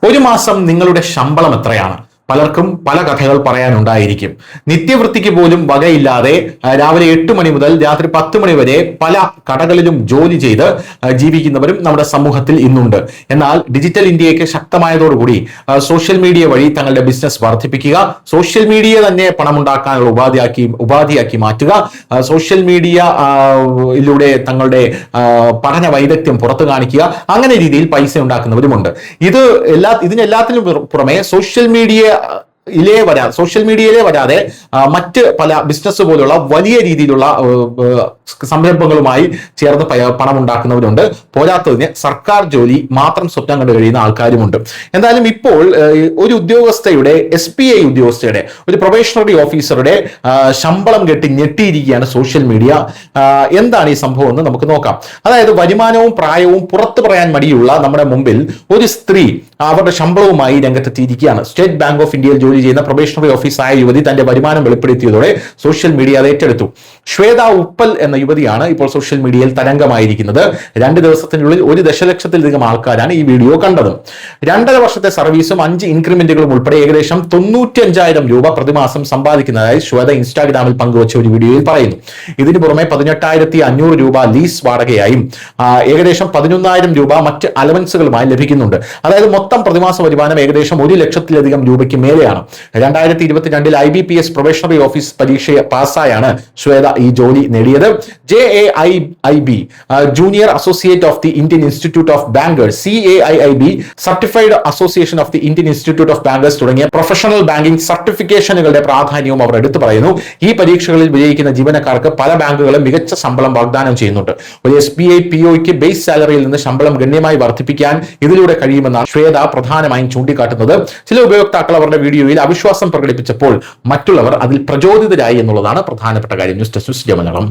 ഒരു മാസം നിങ്ങളുടെ ശമ്പളം എത്രയാണ്? പലർക്കും പല കഥകൾ പറയാനുണ്ടായിരിക്കും. നിത്യവൃത്തിക്ക് പോലും വകയില്ലാതെ രാവിലെ 8 മണി മുതൽ രാത്രി 10 മണി വരെ പല കടകളിലും ജോലി ചെയ്ത് ജീവിക്കുന്നവരും നമ്മുടെ സമൂഹത്തിൽ ഇന്നുണ്ട്. എന്നാൽ ഡിജിറ്റൽ ഇന്ത്യയൊക്കെ ശക്തമായതോടുകൂടി സോഷ്യൽ മീഡിയ വഴി തങ്ങളുടെ ബിസിനസ് വർദ്ധിപ്പിക്കുക, സോഷ്യൽ മീഡിയ തന്നെ പണമുണ്ടാക്കാനുള്ള ഉപാധിയാക്കി മാറ്റുക, സോഷ്യൽ മീഡിയയിലൂടെ തങ്ങളുടെ പഠന വൈദഗ്ധ്യം പുറത്തു കാണിക്കുക, അങ്ങനെ രീതിയിൽ പൈസ ഉണ്ടാക്കുന്നവരുമുണ്ട്. ഇതിനെല്ലാത്തിനും പുറമെ സോഷ്യൽ മീഡിയയിലെ വരാതെ മറ്റ് പല ബിസിനസ് പോലുള്ള വലിയ രീതിയിലുള്ള സംരംഭങ്ങളുമായി ചേർന്ന് പണം ഉണ്ടാക്കുന്നവരുണ്ട്. പോരാത്തതിന് സർക്കാർ ജോലി മാത്രം സ്വപ്നം കണ്ടു കഴിയുന്ന ആൾക്കാരുമുണ്ട്. എന്തായാലും ഇപ്പോൾ ഒരു ഉദ്യോഗസ്ഥയുടെ SBI ഉദ്യോഗസ്ഥയുടെ ഒരു പ്രൊബേഷണറി ഓഫീസറുടെ ശമ്പളം കെട്ടി ഞെട്ടിയിരിക്കുകയാണ് സോഷ്യൽ മീഡിയ. എന്താണ് ഈ സംഭവം എന്ന് നമുക്ക് നോക്കാം. അതായത് വരുമാനവും പ്രായവും പുറത്തു പറയാൻ മടിയുള്ള നമ്മുടെ മുമ്പിൽ ഒരു സ്ത്രീ അവരുടെ ശമ്പളവുമായി രംഗത്തെത്തിയിരിക്കുകയാണ്. സ്റ്റേറ്റ് ബാങ്ക് ഓഫ് ഇന്ത്യയിൽ ജോലി ചെയ്യുന്ന പ്രൊബേഷണറി ഓഫീസറായ യുവതി തന്റെ വരുമാനം വെളിപ്പെടുത്തിയതോടെ സോഷ്യൽ മീഡിയ അത് ഏറ്റെടുത്തു. ശ്വേത ഉപ്പൽ എന്ന യുവതിയാണ് ഇപ്പോൾ സോഷ്യൽ മീഡിയയിൽ തരംഗമായിരിക്കുന്നത്. 2 ദിവസത്തിനുള്ളിൽ 1 ദശലക്ഷത്തിലധികം ആൾക്കാരാണ് ഈ വീഡിയോ കണ്ടത്. 2.5 വർഷത്തെ സർവീസും 5 ഇൻക്രിമെന്റുകളും ഉൾപ്പെടെ ഏകദേശം 95,000 രൂപ പ്രതിമാസം സമ്പാദിക്കുന്നതായി ശ്വേത ഇൻസ്റ്റാഗ്രാമിൽ പങ്കുവച്ച ഒരു വീഡിയോയിൽ പറയുന്നു. ഇതിനു പുറമെ 18,500 രൂപ ലീസ് വാടകയായും ഏകദേശം 11,000 രൂപ മറ്റ് അലവൻസുകളുമായി ലഭിക്കുന്നുണ്ട്. അതായത് മൊത്തം പ്രതിമാസ വരുമാനം ഏകദേശം 1 ലക്ഷത്തിലധികം രൂപയ്ക്ക് മേലെയാണ്. 2022 IBPS പ്രൊബേഷണറി ഓഫീസ് പരീക്ഷ പാസ്സായാണ് ശ്വേത ഈ ജോലി നേടിയത്. JAIIB junior associate of the Indian institute of bankers, CAIIB certified association of the Indian institute of bankers തുടങ്ങിയ പ്രൊഫഷണൽ ബാങ്കിംഗ് സർട്ടിഫിക്കേഷനുകളുടെ പ്രാധാന്യവും അവർ എടുത്തു പറയുന്നു. ഈ പരീക്ഷകളിൽ വിജയിക്കുന്ന ജീവനക്കാർക്ക് പല ബാങ്കുകളും മികച്ച ശമ്പളം വാഗ്ദാനം ചെയ്യുന്നുണ്ട്. ഒരു SBI POയ്ക്ക് ബേസ് സാലറിയിൽ നിന്ന് ശമ്പളം ഗണ്യമായി വർദ്ധിപ്പിക്കാൻ ഇതിലൂടെ കഴിയുമെന്നാണ് ശ്വേത പ്രധാനമായും ചൂണ്ടിക്കാട്ടുന്നത്. ചില ഉപയോക്താക്കൾ അവരുടെ വീഡിയോയിൽ അവിശ്വാസം പ്രകടിപ്പിച്ചപ്പോൾ മറ്റുള്ളവർ അതിൽ പ്രചോദിതരായി എന്നുള്ളതാണ് പ്രധാനപ്പെട്ട കാര്യം. News desk, ജയമലയാളം.